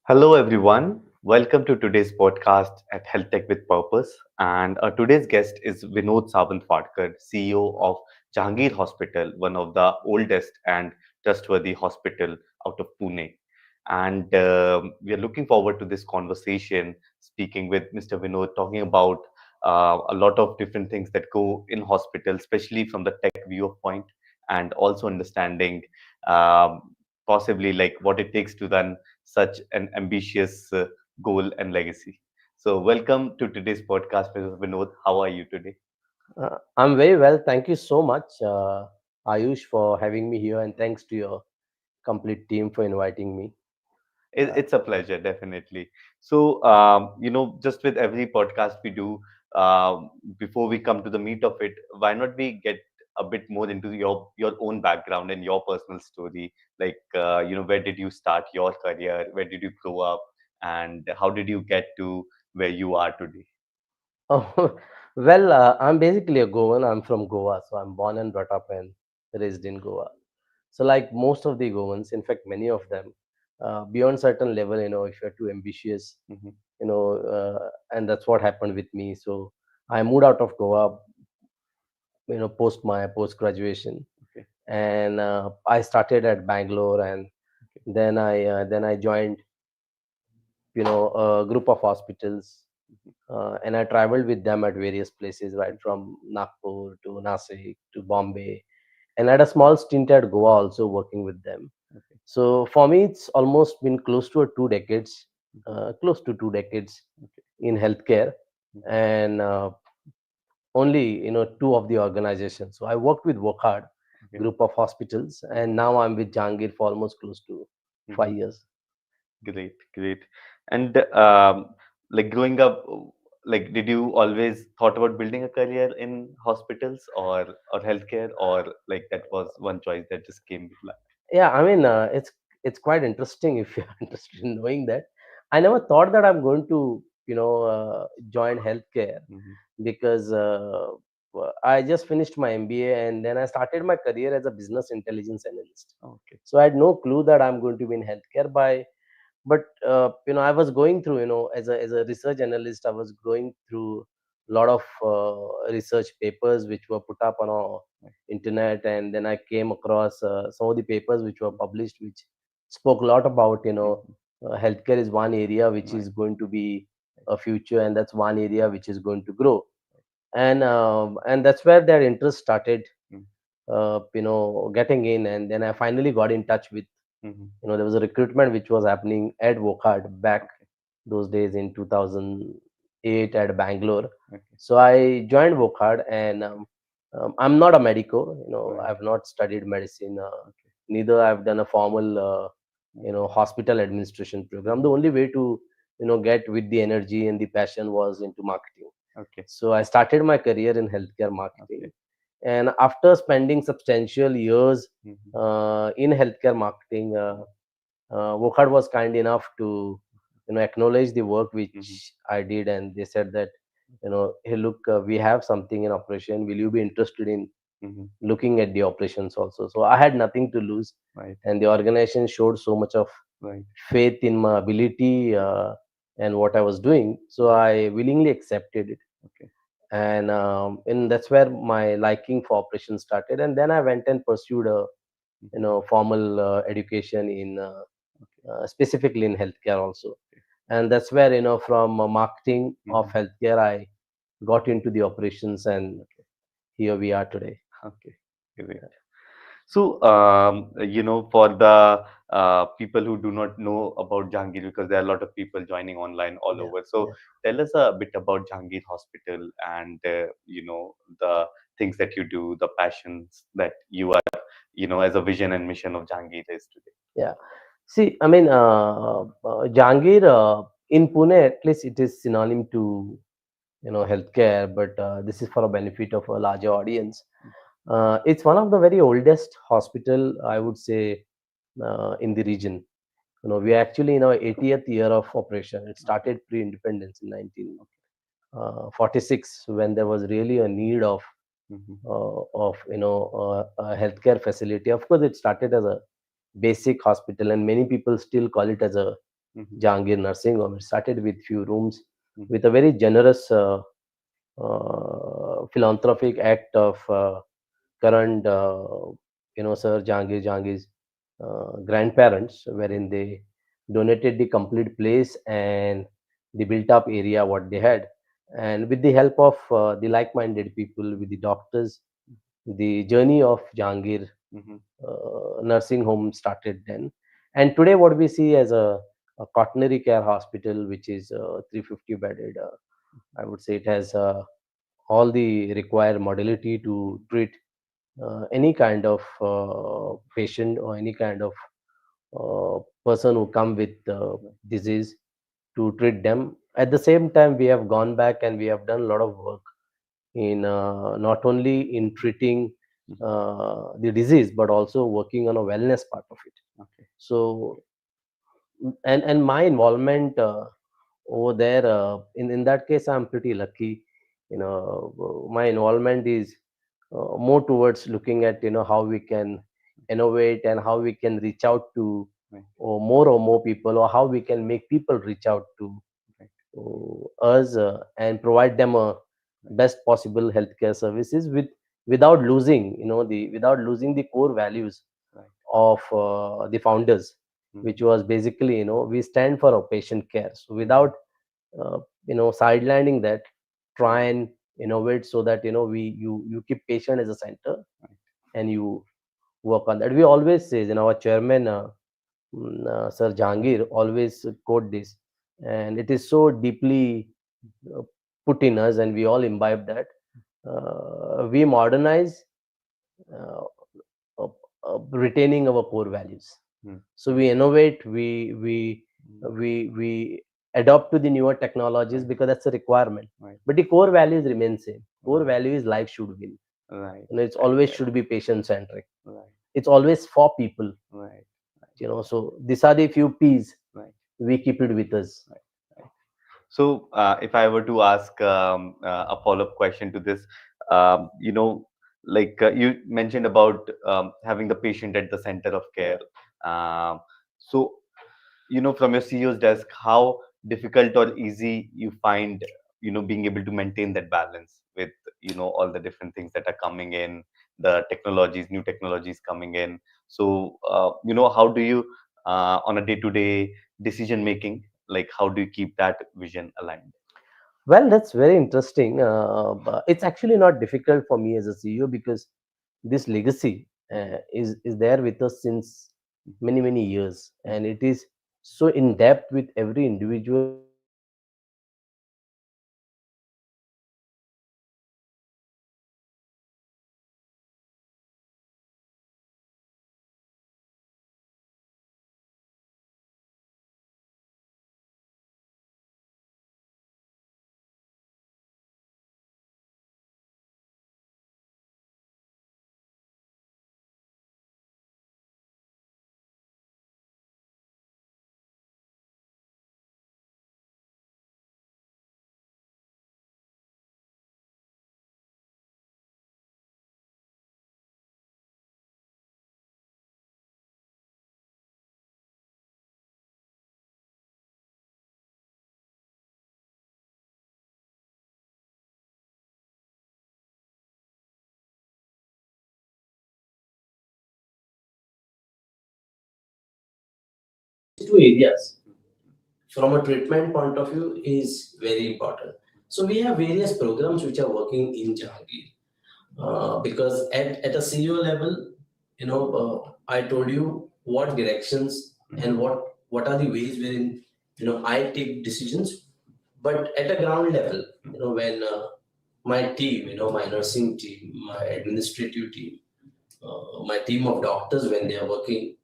Hello, everyone. Welcome to today's podcast at Health Tech with Purpose. And today's guest is Vinod Sawantwadkar, CEO of Jehangir Hospital, one of the oldest and trustworthy hospital out of Pune. And we are looking forward to this conversation, speaking with Mr. Vinod, talking about a lot of different things that go in hospital, especially from the tech viewpoint, and also understanding um, possibly like what it takes to run such an ambitious goal and legacy. So, welcome to today's podcast, Mr. Vinod. How are you today? I'm very well. Thank you so much, Ayush, for having me here, and thanks to your complete team for inviting me. Uh, It's a pleasure, definitely. So, just with every podcast we do, before we come to the meat of it, why not we get a bit more into your own background and your personal story? Like, where did you start your career? Where did you grow up? And how did you get to where you are today? oh, well, I'm basically a Goan. I'm from Goa, so I'm born and brought up and raised in Goa. So, like most of the Goans, in fact, many of them, beyond certain level, if you're too ambitious, Hmm. and that's what happened with me. So, I moved out of Goa, post my post graduation, Okay. and I started at Bangalore, and then I joined a group of hospitals, and I traveled with them at various places, right from Nagpur to Nasik to Bombay, and I had a small stint at Goa also working with them. Okay. So for me, it's almost been close to 2 decades, Mhm. close to 2 decades Okay. in healthcare, Mhm. and only two of the organizations. So I worked with Wokhad Okay. group of hospitals, and now I'm with Jangir for almost close to Mhm. 5 years. Great, great. And like growing up, did you always thought about building a career in hospitals or healthcare, or like that was one choice that just came with life? Yeah, I mean, it's quite interesting if you're interested in knowing that. I never thought that I'm going to, join healthcare Hmm. because I just finished my MBA and then I started my career as a business intelligence analyst. Okay. So I had no clue that I'm going to be in healthcare but I was going through, as a research analyst, I was going through a lot of research papers which were put up on our internet, and then I came across some of the papers which were published which spoke a lot about Hmm. healthcare is one area which Right. is going to be a future, and that's one area which is going to grow, and that's where their interest started getting in, and then I finally got in touch with, Mm-hmm. there was a recruitment which was happening at Wokhard back Okay. those days in 2008 at Bangalore. Okay. So I joined Wokhard, and I'm not a medico. Right. I've not studied medicine. Okay. Neither I've done a formal, Okay. hospital administration program. The Hmm. only way to, get with the energy and the passion was into marketing. Okay. So I started my career in healthcare marketing, Okay. and after spending substantial years Hmm. in healthcare marketing, Wokhad was kind enough to, acknowledge the work Hmm. which I did, and they said that, hey, look, we have something in operation. Will you be interested in Hmm. looking at the operations also? So I had nothing to lose, Right. and the organization showed so much of Right. faith in my ability and what I was doing. So Mhm. I willingly accepted it, Okay. and that's where my liking for operations started. And then I went and pursued a, Hmm. formal education in Okay. specifically in healthcare also, Okay. and that's where, from marketing of Hmm. healthcare I got into the operations, and Okay. here we are today. Okay. Great. So, for the people who do not know about Jahangir, because there are a lot of people joining online all Yeah, over. So, yeah. tell us a bit about Jahangir Hospital and, the things that you do, the passions that you are, as a vision and mission of Jahangir is today. Yeah. See, I mean, Jangir, in Pune, at least it is synonym to, healthcare, but this is for a benefit of a larger audience. It's one of the very oldest hospital, I would say, in the region. We are actually in our 80th year of operation. It Okay. started pre-independence in 1946, when there was really a need of Mhm. of a healthcare facility. Of course, it started as a basic hospital, and many people still call it as a Mhm. Jahangir nursing home. It started with few rooms, Mhm. with a very generous philanthropic act of current Sir Jahangir's grandparents, wherein they donated the complete place and the built up area what they had, and with the help of the like-minded people, with the doctors, the journey of Jahangir Mhm. nursing home started then. And today what we see as a quaternary care hospital, which is 350 bedded, I would say it has all the required modality to treat any kind of patient or any kind of person who come with disease, to treat them. At the same time, we have gone back and we have done a lot of work in not only in treating Mhm. the disease, but also working on a wellness part of it. Okay. So, and my involvement over there, in that case, I'm pretty lucky. My involvement is more towards looking at how we can innovate and how we can reach out to Right. or more people, or how we can make people reach out to Right. us and provide them a Right. best possible healthcare services without losing without losing the core values Right. of the founders, which Mhm. was basically, we stand for a patient care. So without sidelining that, try and innovate so that you keep patient as a center, Right. and you work on that. We always say, our chairman, Sir Jahangir, always quote this, and it is so deeply uh, put in us, and we all imbibe that. We modernize, uh, uh, retaining our core values. Mhm. So we innovate, we adopt to the newer technologies Right. because that's a requirement. Right. But the core values remain same. Core Right. value is life should win. Right. It's Right. always Right. should be patient centric. Right. It's always for people. Right. Right. So these are the few P's. Right. We keep it with us. Right. Right. So, if I were to ask a follow-up question to this, you mentioned about having the patient at the center of care. Um, so, from your CEO's desk, how difficult or easy you find, being able to maintain that balance with, all the different things that are coming in, the technologies, new technologies coming in. So, how do you, on a day-to-day decision making, like how do you keep that vision aligned? Well, that's very interesting. But it's actually not difficult for me as a CEO, because this legacy is there with us since many years, Mhm. and it is so in depth with every individual who has worked in this organization. And these two areas, from a treatment point of view, is very important. So we have various programs which are working in Jahangir, because at a CEO level, I told you what directions and what are the ways wherein I take decisions. But at a ground level, when my team, my nursing team, my administrative team, my team of doctors, when they are working,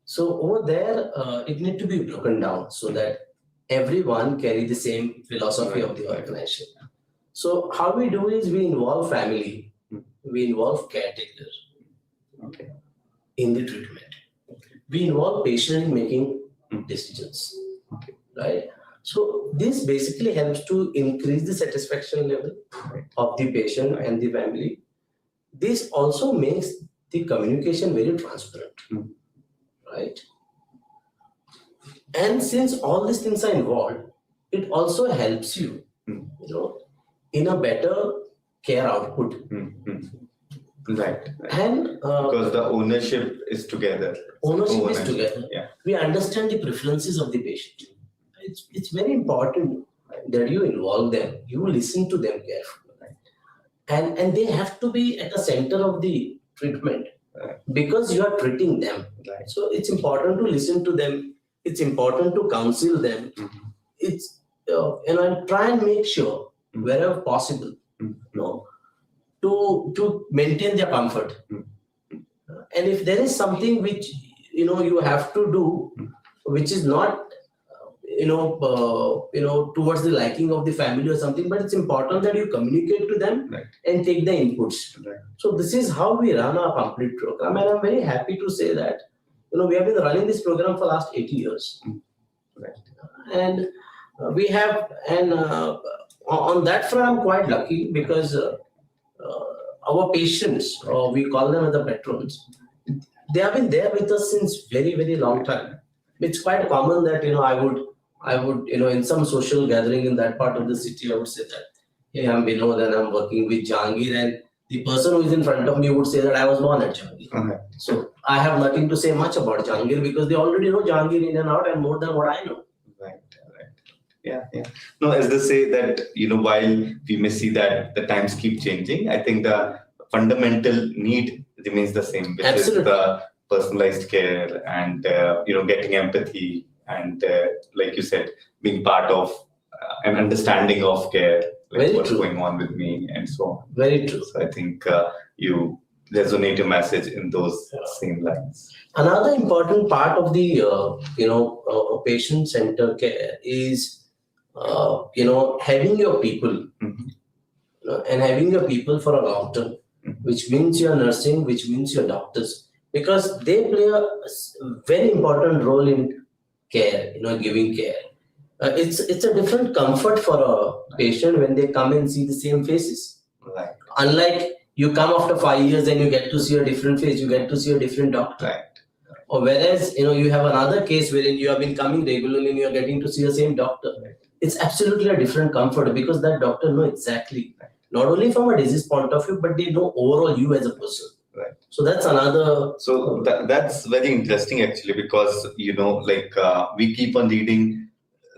so over there, it need to be broken down so that everyone carry the same philosophy of the organization. So how we do is we involve family, we involve caretaker Okay. in the treatment. We involve patient in making decisions, right? So this basically helps to increase the satisfaction level of the patient and the family. this also makes the communication very transparent, right? And since all these things are involved, it also helps you, in a better care output. Right. And because the ownership is together. Ownership is together. Yeah. We understand the preferences of the patient. It's very important that you involve them, you listen to them carefully. And they have to be at the center of the treatment, because you are treating them. Right. So it's important to listen to them. It's important to counsel them. It's and try and make sure wherever possible, to maintain their comfort. And if there is something which you have to do, which is not towards the liking of the family or something, but it's important that you communicate to them. Right. And take the inputs. Right. So this is how we run our complete program, and I'm very happy to say that we have been running this program for last 80 years. Right. And we have, and on that front I'm quite lucky, because our patients, or we call them as the patrons, they have been there with us since very, very long time. It's quite common that I would in some social gathering in that part of the city, I would say that, hey, I'm Vinod and I'm working with Jehangir, and the person who is in front of me would say that I was born at Jehangir. So I have nothing to say much about Jehangir, because they already know Jehangir in and out, and more than what I know. Right. Yeah. No, as they say that, while we may see that the times keep changing, I think the fundamental need remains the same, which Absolutely. is the personalized care and, getting empathy and, like you said, being part of an understanding of care, like Very what's true. going on with me and so on. Very true. So I think you resonate your message in those same lines. Another important part of the patient-centered care is having your people, and having your people for a long term, which means your nursing, which means your doctors, because they play a very important role in care, giving care. It's a different comfort for a patient when they come and see the same faces. Right. Unlike you come after 5 years and you get to see a different face, you get to see a different doctor. Right. Or whereas you have another case wherein you have been coming regularly and you are getting to see the same doctor. Right. It's absolutely a different comfort, because that doctor knows exactly, not only from a disease point of view, but they know overall you as a person. Right. So that's another. So that's very interesting actually, because we keep on reading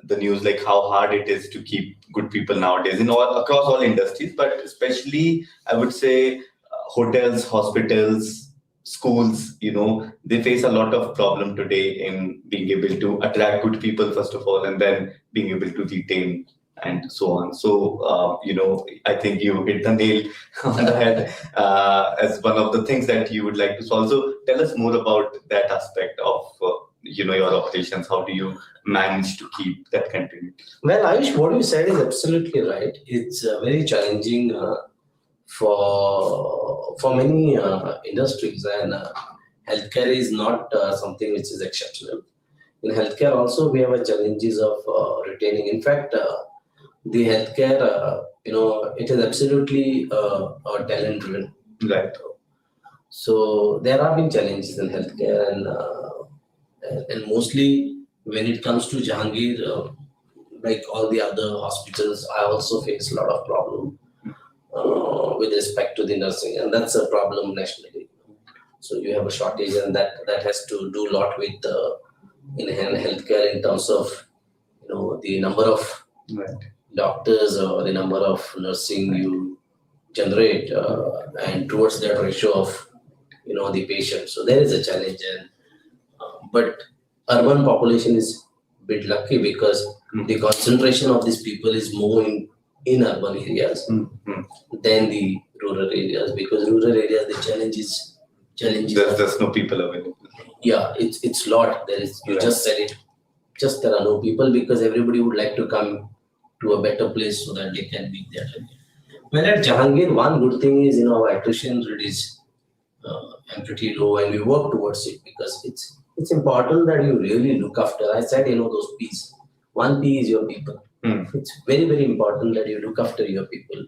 the news, like how hard it is to keep good people nowadays across all industries, but especially I would say hotels, hospitals, schools, they face a lot of problem today in being able to attract good people first of all, and then being able to retain and so on. So, I think you hit the nail on the head as one of the things that you would like to solve. So tell us more about that aspect of, your operations. How do you manage to keep that continuity? Well, Ayush, what you said is absolutely right. It's very challenging for many industries, and healthcare is not something which is exceptional. In healthcare also, we have a challenges of retaining. In fact, the healthcare, it is absolutely talent driven. Right. So there have been challenges in healthcare, and mostly when it comes to Jehangir, like all the other hospitals, I also face a lot of problem with respect to the nursing, and that's a problem nationally. So you have a shortage, and that has to do a lot with in healthcare in terms of the number of doctors or the number of nursing you generate, and towards that ratio of the patient. So there is a challenge, and but urban population is a bit lucky, because the concentration of these people is more in urban areas than the rural areas, because rural areas the challenges. There's no people available. Yeah, it's lot. There is, you just said it. Just there are no people, because everybody would like to come to a better place so that they can be there. Well, at Jehangir, one good thing is our attrition rate is pretty low, and we work towards it, because it's important that you really look after. I said those P's. One P is your people. It's very, very important that you look after your people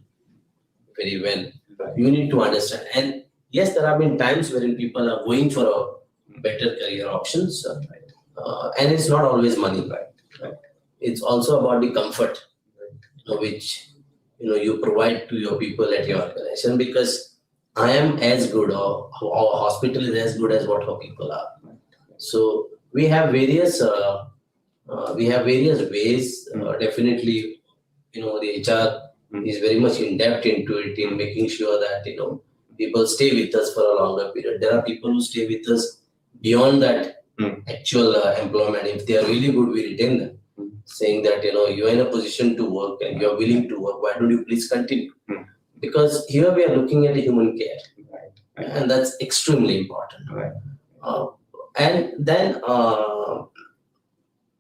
very well. You need to understand. And yes, there have been times wherein people are going for a better career options, and it's not always money. It's also about the comfort, which you provide to your people at your organization, because I am as good, or our hospital is as good as what our people are. So we have various ways. Definitely, the HR is very much in depth into it, in making sure that people stay with us for a longer period. There are people who stay with us beyond that actual employment. If they are really good, we retain them, saying that you are in a position to work and you are willing to work. Why don't you please continue? Because here we are looking at human care, and that's extremely important. And then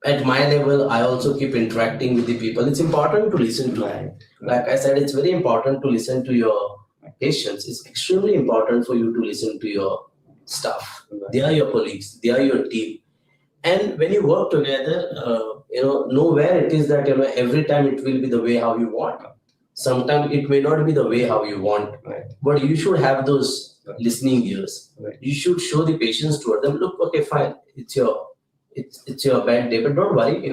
at my level, I also keep interacting with the people. It's important to listen to them. Like I said, it's very important to listen to your patients. It's extremely important for you to listen to your staff. They are your colleagues. They are your team. And when you work together, nowhere it is that every time it will be the way how you want. Sometimes it may not be the way how you want, but you should have those listening ears. You should show the patients toward them. Look, okay, fine. It's your bad day, but don't worry.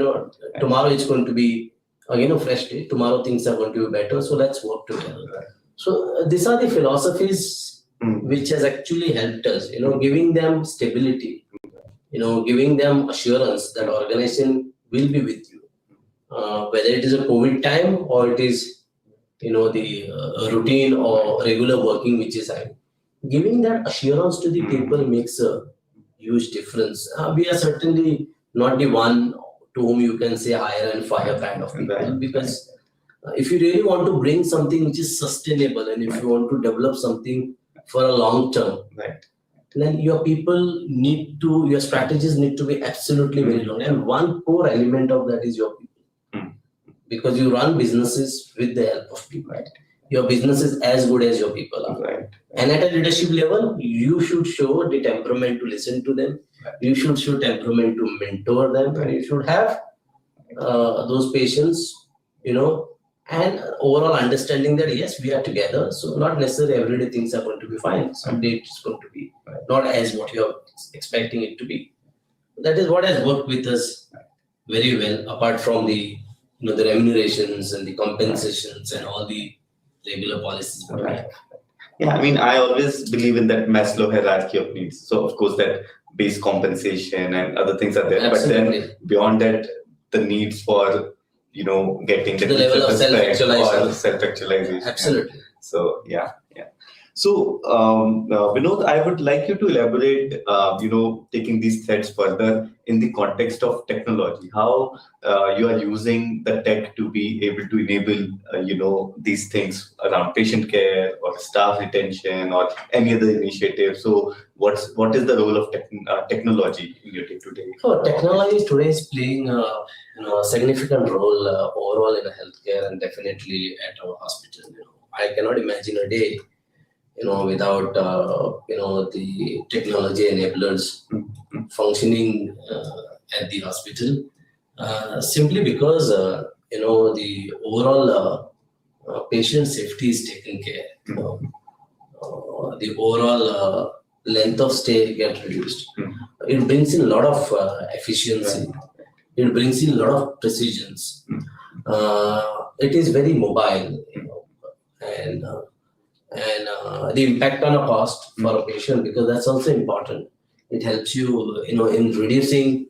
Tomorrow it's going to be again a fresh day. Tomorrow things are going to be better. So let's work together. So these are the philosophies which has actually helped us. Giving them stability. Giving them assurance that organization will be with you, whether it is a COVID time or it is the routine or regular working which is happening. Giving that assurance to the people makes a huge difference. We are certainly not the one to whom you can say hire and fire kind of people, because if you really want to bring something which is sustainable, and if you want to develop something for a long term, then your your strategies need to be absolutely very long. And one core element of that is your people. Because you run businesses with the help of people. Your business is as good as your people are. And at a leadership level, you should show the temperament to listen to them. You should show temperament to mentor them. And you should have those patients, and overall understanding that yes, we are together. So not necessarily every day things are going to be fine. Someday it's going to be not as what you're expecting it to be. That is what has worked with us very well, apart from the the remunerations and the compensations and all the regular policies. Yeah, I mean, I always believe in that Maslow hierarchy of needs. So, of course, that base compensation and other things are there. Absolutely. But then beyond that, the needs for, getting the level of self-actualization. Self-actualization. Absolutely. So, yeah. So, Vinod, I would like you to elaborate, taking these threads further in the context of technology, how you are using the tech to be able to enable, these things around patient care or staff retention or any other initiative. So, what is the role of technology in your day-to-day? So, technology today is playing a significant role overall in healthcare, and definitely at our hospital. I cannot imagine a day without the technology enablers functioning at the hospital, simply because the overall patient safety is taken care. The overall length of stay gets reduced. It brings in a lot of efficiency. It brings in a lot of precisions. It is very mobile, and the impact on a cost for a patient, because that's also important. It helps you, in reducing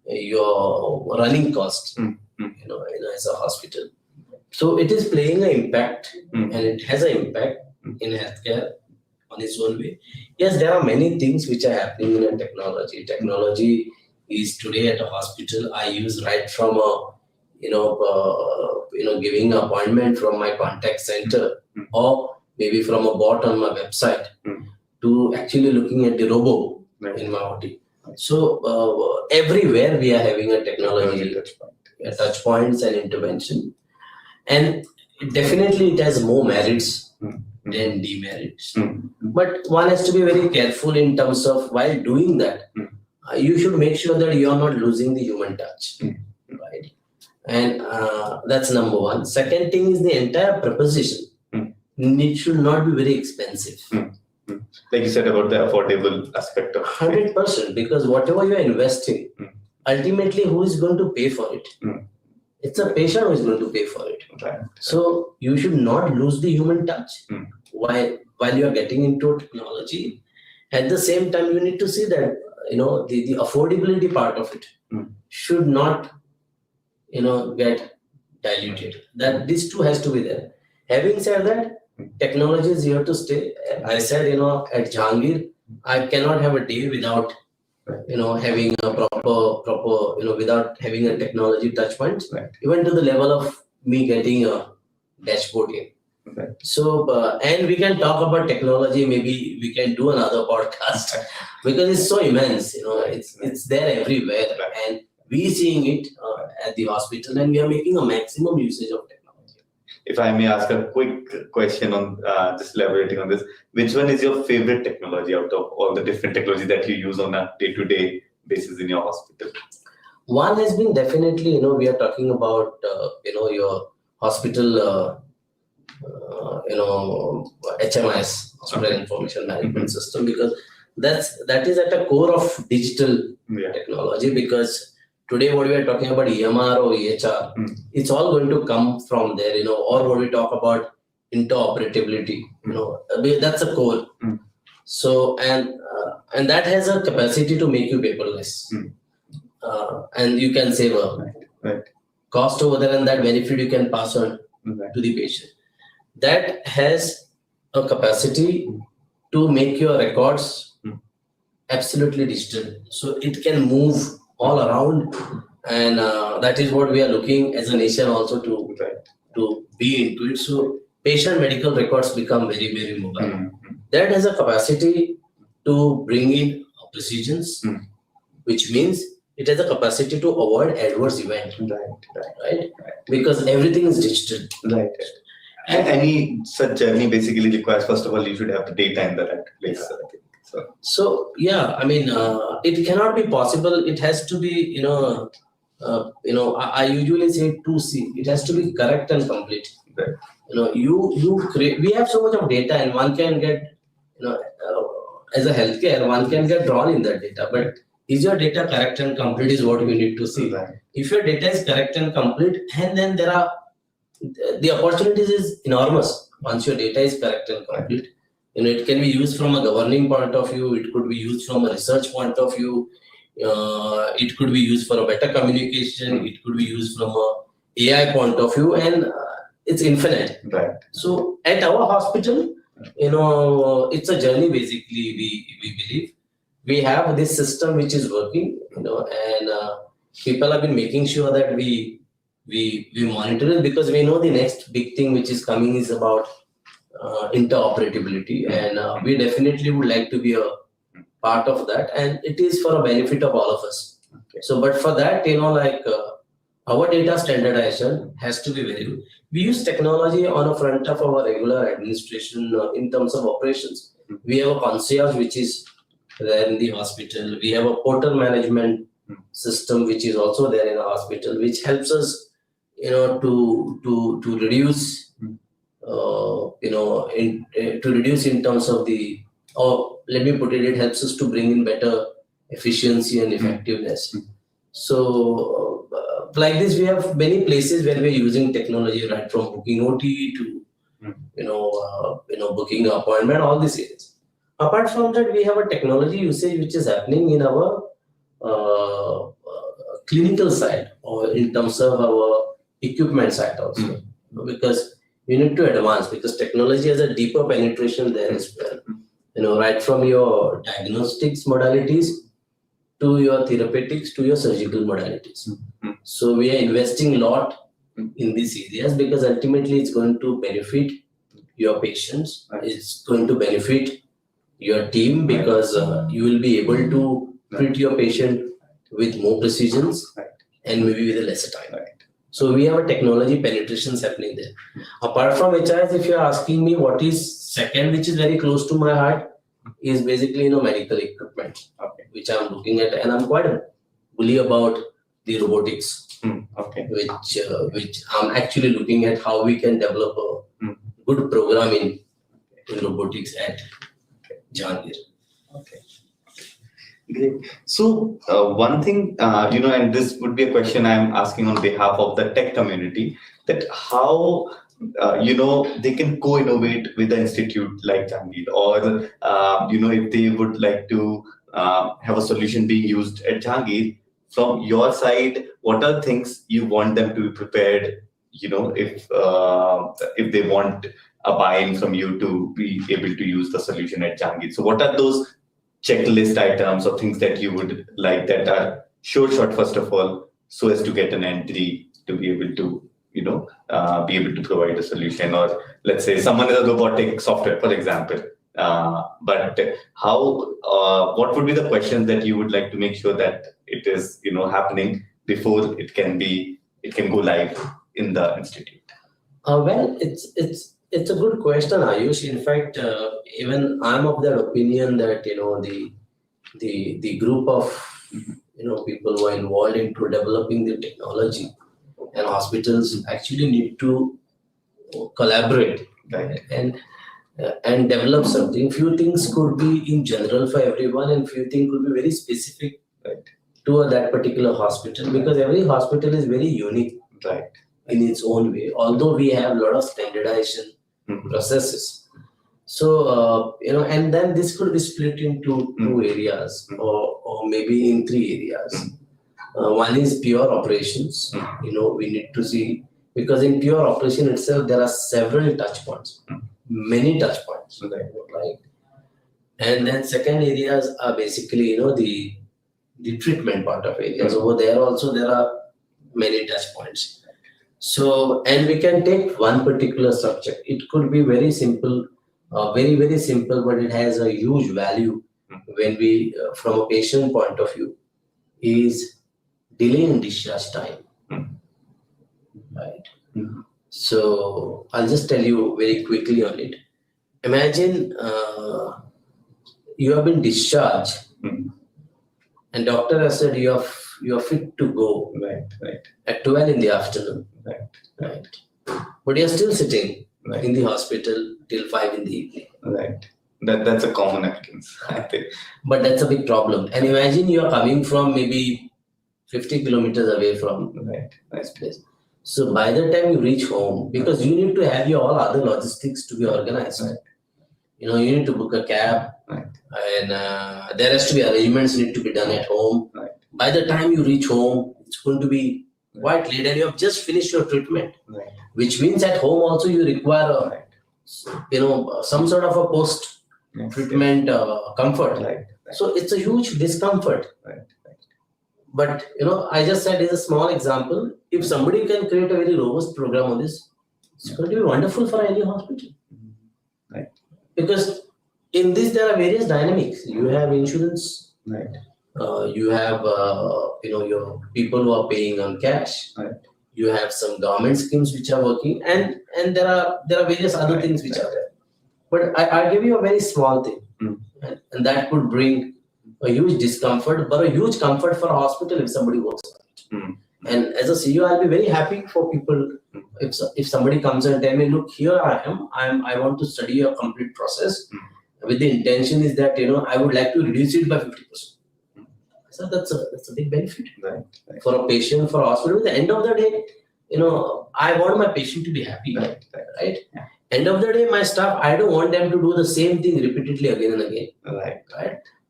your running costs, as a hospital. So it is playing an impact, and it has an impact in healthcare on its own way. Yes, there are many things which are happening in technology. Technology is today at a hospital. I use right from giving an appointment from my contact center, or maybe from a bot on my website, to actually looking at the robo in my OT. So everywhere we are having a technology touch points and intervention, and definitely it has more merits than demerits. But one has to be very careful in terms of, while doing that, you should make sure that you are not losing the human touch, right? And that's number one. Second thing is the entire proposition it should not be very expensive. Like you said about the affordable aspect of 100%, because whatever you are investing, ultimately who is going to pay for it? It's a patient who is going to pay for it. Right. So you should not lose the human touch while you are getting into technology. At the same time, you need to see that the affordability part of it should not get diluted. That this too has to be there. Having said that, technology is here to stay. I said, at Jehangir, I cannot have a day without having a proper without having a technology touch point, even to the level of me getting a dashboard in. So and we can talk about technology, maybe we can do another podcast because it's so immense, it's there everywhere, and we seeing it at the hospital, and we are making a maximum usage of technology. If I may ask a quick question on just elaborating on this, which one is your favorite technology out of all the different technology that you use on a day-to-day basis in your hospital? One has been definitely, we are talking about, your hospital, HMIS, Hospital Information Management System, because that is at the core of digital technology, because today what we are talking about EMR or EHR, it's all going to come from there, or what we talk about interoperability, that's a core. So, and that has a capacity to make you paperless. And you can save a cost over there, and that benefit you can pass on to the patient. That has a capacity to make your records absolutely digital. So it can move all around, and that is what we are looking as a nation also to be into it. So patient medical records become very, very mobile. That has a capacity to bring in precisions, which means it has a capacity to avoid adverse event, right? Because everything is digital. Right. And any such journey basically requires, first of all, you should have the data in the right place. I think. So yeah, I mean, it cannot be possible. It has to be, I usually say 2C. It has to be correct and complete. Right. You create. We have so much of data, and one can get, as a healthcare, one can get drawn in that data. But is your data correct and complete? Is what we need to see. Right. If your data is correct and complete, and then there are the opportunities is enormous once your data is correct and complete. It can be used from a governing point of view. It could be used from a research point of view. It could be used for a better communication. It could be used from a AI point of view, and it's infinite. Right. So at our hospital, it's a journey. Basically, we believe we have this system which is working. And people have been making sure that we monitor it, because we know the next big thing which is coming is about interoperability, and we definitely would like to be a part of that, and it is for a benefit of all of us. So, but for that, our data standardization has to be very good. We use technology on a front of our regular administration in terms of operations. We have a concierge which is there in the hospital. We have a portal management system which is also there in a hospital, which helps us to reduce to reduce in terms of the, or let me put it, it helps us to bring in better efficiency and effectiveness. So like this, we have many places where we're using technology, right from booking OT to booking an appointment, all these areas. Apart from that, we have a technology usage which is happening in our clinical side, or in terms of our equipment side also, because you need to advance, because technology has a deeper penetration there as well. Right from your diagnostics modalities to your therapeutics to your surgical modalities. So we are investing a lot in these areas, because ultimately it's going to benefit your patients. It's going to benefit your team, because you will be able to treat your patient with more precisions and maybe with a lesser time. So we have a technology penetrations happening there. Apart from HIs, if you're asking me what is second, which is very close to my heart, is basically medical equipment, which I'm looking at, and I'm quite bully about the robotics, which I'm actually looking at how we can develop a good program in robotics at Jehangir. Okay. Great. So one thing, and this would be a question I'm asking on behalf of the tech community, that how they can co-innovate with an institute like Jahangir, or if they would like to have a solution being used at Jahangir. From your side, what are things you want them to be prepared? If they want a buy-in from you to be able to use the solution at Jahangir. So what are those checklist items or things that you would like that are sure shot first of all, so as to get an entry to be able to be able to provide a solution? Or let's say someone is a robotic software, for example, but how what would be the questions that you would like to make sure that it is happening before it can go live in the institute? Well, it's a good question, Ayush. In fact, even I'm of that opinion that the group of people who are involved into developing the technology and hospitals actually need to collaborate, Right. and develop something. Few things could be in general for everyone, and few things could be very specific, Right. to that particular hospital, because every hospital is very unique, Right. in its own way. Although we have a lot of standardization processes. So, and then this could be split into two areas, or maybe in three areas. One is pure operations. We need to see, because in pure operation itself, there are several touch points, many touch points, right? And then second areas are basically, the treatment part of areas. Over there also, there are many touch points. So, and we can take one particular subject. It could be very simple, very, very simple, but it has a huge value when we, from a patient point of view, is delay in discharge time. Right? So, I'll just tell you very quickly on it. Imagine you have been discharged, and doctor has said you are fit to go. Right. At 12 in the afternoon. Right. But you're still sitting in the hospital till 5 in the evening. Right. That's a common occurrence, I think. But that's a big problem. And imagine you're coming from maybe 50 kilometers away from Nice place. So by the time you reach home, because you need to have your all other logistics to be organized. Right. You need to book a cab, and there has to be arrangements need to be done at home. Right. By the time you reach home, it's going to be quite late, and you have just finished your treatment. Right. Which means at home also you require some sort of a post treatment comfort. Right. So it's a huge discomfort. Right. But I just said is a small example. If somebody can create a very robust program on this, it's going to be wonderful for any hospital. Right. Because in this there are various dynamics. You have insurance. Right. You have your people who are paying on cash. Right. You have some government schemes which are working, and there are various other things which are there. But I'll give you a very small thing, and that could bring a huge discomfort, but a huge comfort for a hospital if somebody works on it. And as a CEO, I'll be very happy for people if somebody comes and tell me, look, here I am. I want to study a complete process with the intention is that I would like to reduce it by 50%. So that's a big benefit for a patient, for a hospital. At the end of the day, I want my patient to be happy, right? Yeah. End of the day, my staff, I don't want them to do the same thing repeatedly again and again, Right.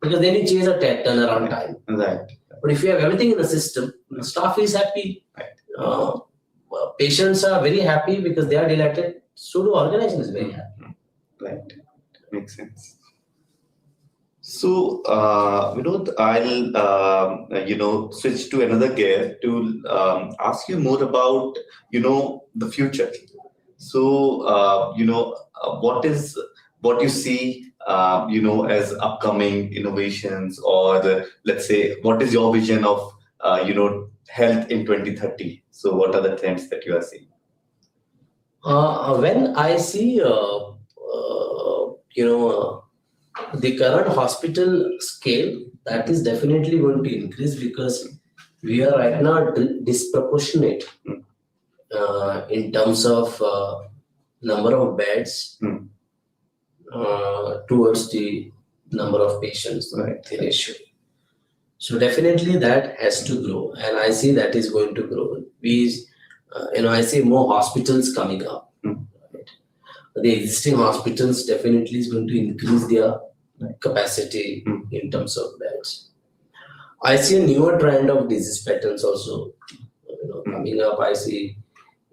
Because then you chase a turnaround time. Right. But if you have everything in the system, the staff is happy, patients are very happy because they are delighted. So the organization is very happy. Right. Makes sense. So, Vinod, I'll switch to another gear to ask you more about the future. So, what you see as upcoming innovations, or let's say, what is your vision of health in 2030? So, what are the trends that you are seeing? When I see the current hospital scale, that is definitely going to increase, because we are right now disproportionate in terms of number of beds towards the number of patients, Right. the ratio. So definitely that has to grow, and I see that is going to grow. I see more hospitals coming up. Right? The existing hospitals definitely is going to increase their capacity in terms of beds. I see a newer trend of disease patterns also, coming up. I see,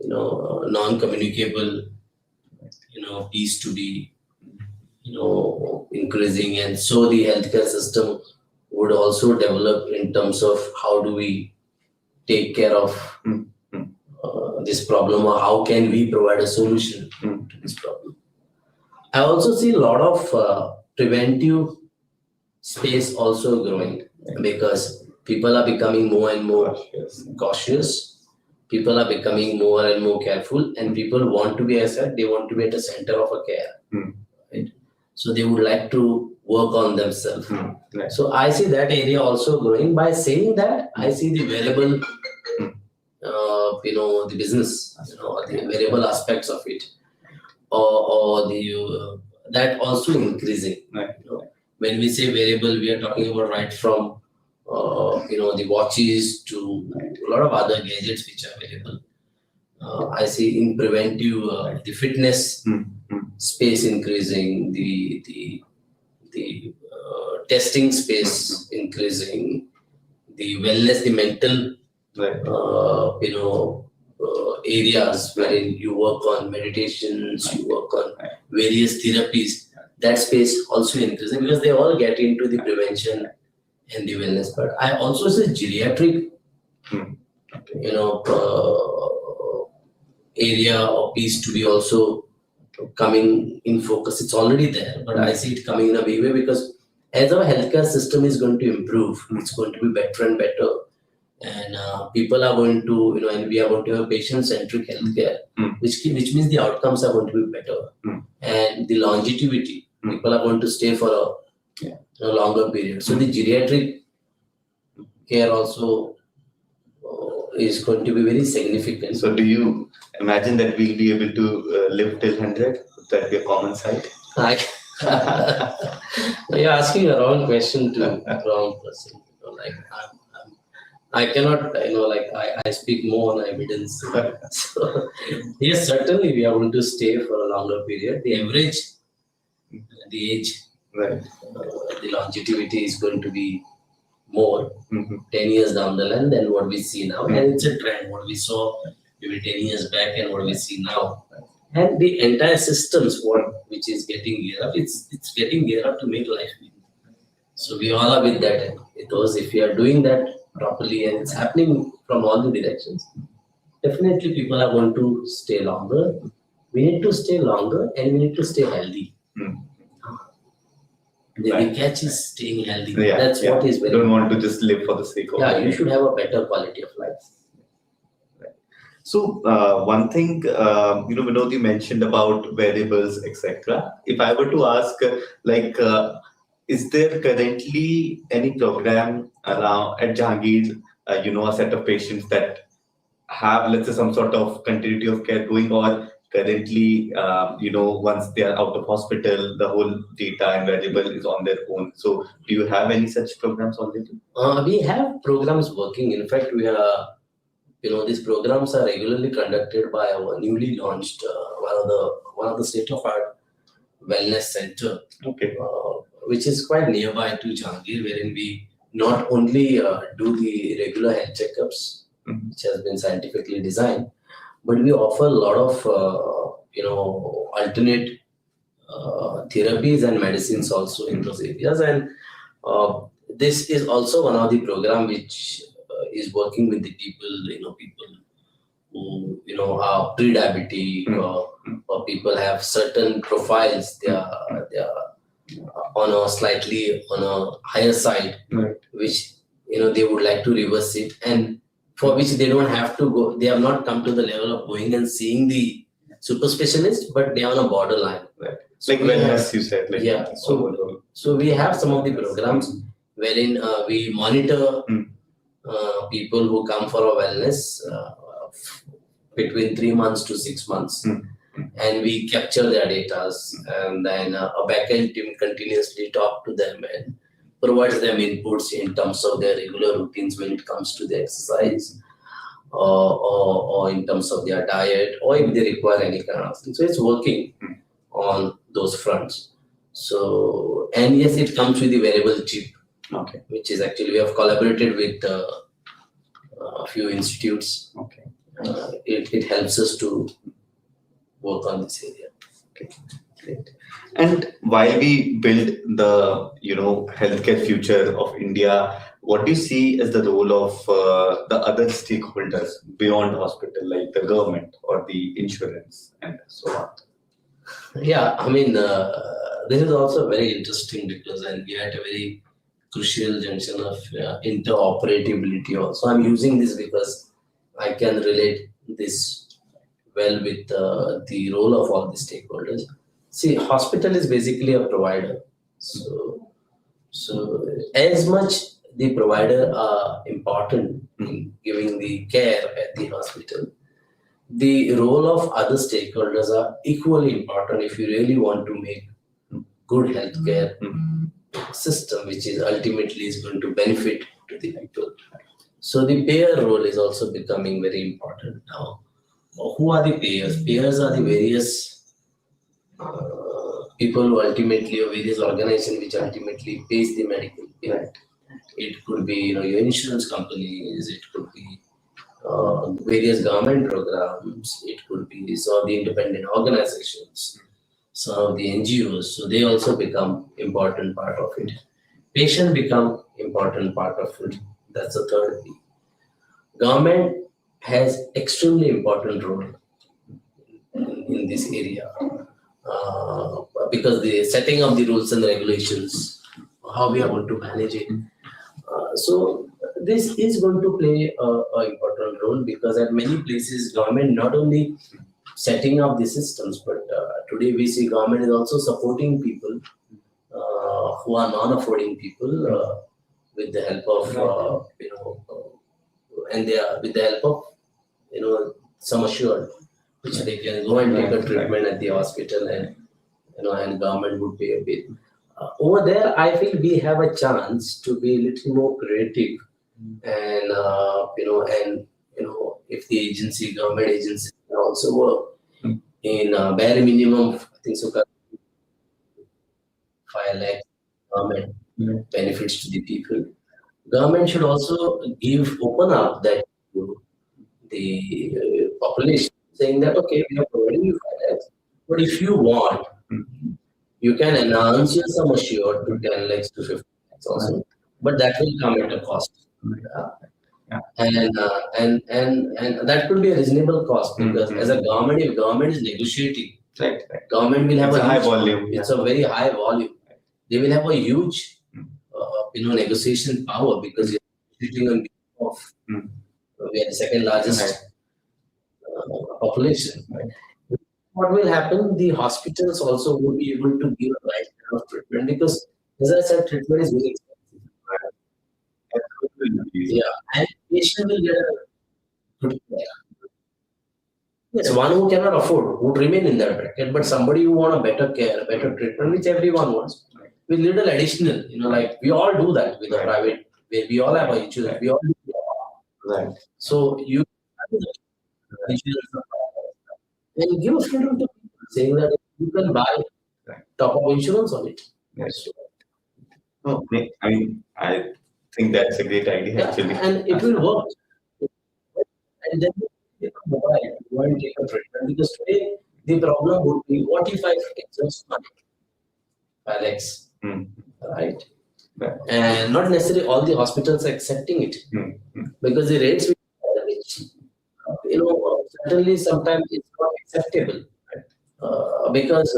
non-communicable, piece to be, increasing, and so the healthcare system would also develop in terms of how do we take care of this problem, or how can we provide a solution to this problem. I also see a lot of preventive space also growing, because people are becoming more and more cautious. People are becoming more and more careful, and people want to be, as I said, they want to be at the center of a care. Right? So they would like to work on themselves. Right. So I see that area also growing. By saying that, I see the wearable, the business, the wearable aspects of it, or the that also increasing. Right. When we say wearable, we are talking about right from the watches to a lot of other gadgets which are available. I see in preventive, the fitness space increasing, the testing space increasing, the wellness, the mental areas wherein you work on meditations, you work on various therapies. That space also increasing, because they all get into the prevention and the wellness part. I also see geriatric, area or piece to be also coming in focus. It's already there, but I see it coming in a big way, because as our healthcare system is going to improve, it's going to be better and better, and people are going to, and we are going to have patient-centric healthcare, which means the outcomes are going to be better, and the longevity. People are going to stay for a longer period. So the geriatric care also is going to be very significant. So do you imagine that we'll be able to live till 100? Would that be a common sight? You're asking a wrong question to a wrong person. I cannot, I speak more on evidence. So, yes, certainly we are going to stay for a longer period. The average, the age, the longevity is going to be more 10 years down the line than what we see now. And it's a trend, what we saw maybe 10 years back and what we see now. And the entire systems, which is getting geared up, it's getting geared up to make life meaningful. So we all are with that. Because if we are doing that properly, and it's happening from all the directions, definitely people are going to stay longer. We need to stay longer, and we need to stay healthy. The catch is staying healthy. That's what is very. You don't want to just live for the sake of. You should have a better quality of life. So one thing, Vinod, you mentioned about wearables, etc. If I were to ask, is there currently any program around at Jehangir, a set of patients that have, let's say, some sort of continuity of care going, or currently, once they are out of hospital, the whole data and wearable is on their own. So do you have any such programs already? We have programs working. In fact, we are, these programs are regularly conducted by our newly launched one of the state-of-art wellness center, which is quite nearby to Jehangir, wherein we not only do the regular health checkups, which has been scientifically designed, but we offer a lot of alternate therapies and medicines also in those areas. And this is also one of the program which is working with the people, people who are pre-diabetic, or people have certain profiles. They are on a higher side, which they would like to reverse it, and for which they don't have to go. They have not come to the level of going and seeing the super specialist, but they are on a borderline. So like wellness, you said. So we have some of the programs wherein we monitor people who come for a wellness between 3 months to 6 months, and we capture their data, and then a backend team continuously talk to them and provides them inputs in terms of their regular routines when it comes to the exercise, or in terms of their diet, or if they require any kind of thing. So it's working on those fronts. So, and yes, it comes with the wearable chip, Okay. which is actually, we have collaborated with a few institutes. Okay. It helps us to work on this area. Okay. Great. And while we build the healthcare future of India, what do you see as the role of the other stakeholders beyond hospital, like the government or the insurance and so on? Yeah, I mean, this is also very interesting because we are at a very crucial junction of interoperability also. I'm using this because I can relate this well with the role of all the stakeholders. See, hospital is basically a provider. So as much the provider are important in giving the care at the hospital, the role of other stakeholders are equally important if you really want to make good healthcare system, which is ultimately is going to benefit to the people. So the payer role is also becoming very important now. Who are the payers? Payers are the various people who ultimately, or various organizations which ultimately pays the medical bill. It could be your insurance companies, it could be various government programs, it could be some of the independent organizations, some of the NGOs. So they also become important part of it. Patient become important part of it. That's the third thing. Government has extremely important role in this area because the setting of the rules and regulations, how we are going to manage it. So this is going to play an important role because at many places government not only setting up the systems, but today we see government is also supporting people who are non-affording people with the help of and they are with the help of some assured, which they can go and take a treatment at the hospital, and and government would pay a bill. Over there, I feel we have a chance to be a little more creative, and if the government agency can also work in bare minimum, I think so, 5 lakh government benefits to the people. Government should also open up that to the population, saying that okay, we are providing you 5 lakhs, but if you want, you can enhance your sum assured to 10 lakhs to 15 lakhs also, but that will come at a cost. And that could be a reasonable cost because as a government, if government is negotiating, government will have a high volume. It's a very high volume. They will have a huge negotiation power because you're negotiating on behalf of we are the second largest population. What will happen? The hospitals also will be able to give a right kind of treatment because, as I said, treatment is very expensive. Yeah, and patient will get a good care. Yes, one who cannot afford would remain in that bracket, but somebody who want a better care, a better treatment, which everyone wants, with little additional, like we all do that with the private, where we all have a insurance, we all do that. So you have insurance and give a freedom to people, saying that you can buy top up insurance on it. I think that's a great idea actually. And it will work. And then you go and take a treatment because today the problem would be what if I exhaust money? 5 lakhs, right? And not necessarily all the hospitals are accepting it because the rates which certainly sometimes it's not acceptable because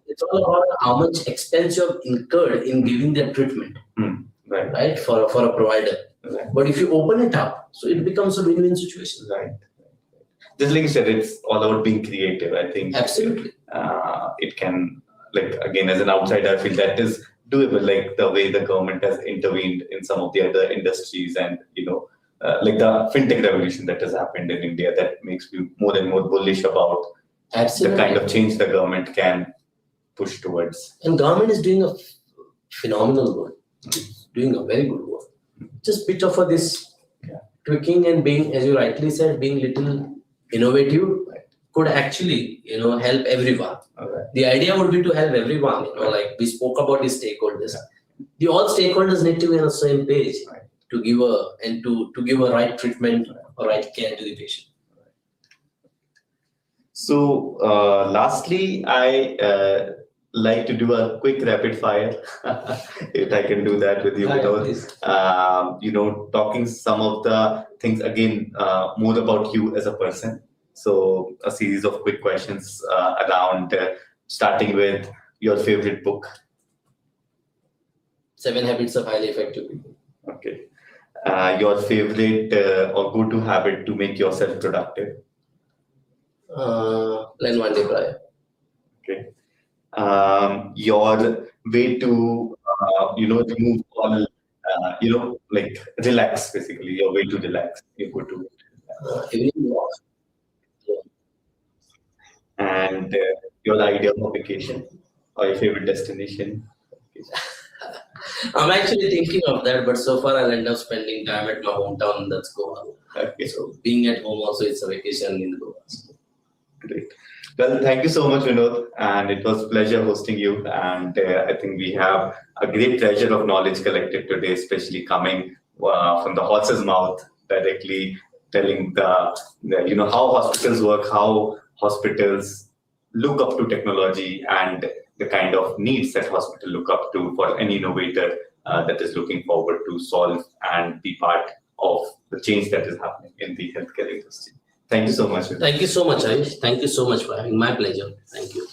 it's all about how much expense you have incurred in giving that treatment, right? For a provider. But if you open it up, so it becomes a win-win situation. Just like you said, it's all about being creative. I think absolutely it can, again, as an outsider, I feel that is doable. Like the way the government has intervened in some of the other industries, and like the fintech revolution that has happened in India that makes you more and more bullish about Absolutely. the kind of change the government can push towards. And government is doing a phenomenal work. It's doing a very good work. Just bit of this tweaking and being, as you rightly said, being little innovative could actually, help everyone. Okay. The idea would be to help everyone. Like we spoke about the stakeholders. The all stakeholders need to be on the same page to give to give a right treatment or right care to the patient. So, lastly, I like to do a quick rapid fire, if I can do that with you, Vinod. Talking some of the things again, more about you as a person. So, a series of quick questions around, starting with your favorite book. 7 Habits of Highly Effective People. Okay. Your favorite or go-to habit to make yourself productive. Learn one day prior. Okay. Your way to remove all like relax, basically your way to relax, your go-to. Evening walk. And your idea of vacation or your favorite destination. I'm actually thinking of that, but so far I'll end up spending time at my hometown. That's Goa. Okay. So being at home also, it's a vacation in Goa. Great. Well, thank you so much, Vinod, and it was a pleasure hosting you. And I think we have a great treasure of knowledge collected today, especially coming from the horse's mouth, directly telling the how hospitals work, how hospitals look up to technology, and the kind of needs that hospital look up to for any innovator that is looking forward to solve and be part of the change that is happening in the healthcare industry. Thank you so much. Thank you so much, Ayush. Thank you so much for having my pleasure. Thank you.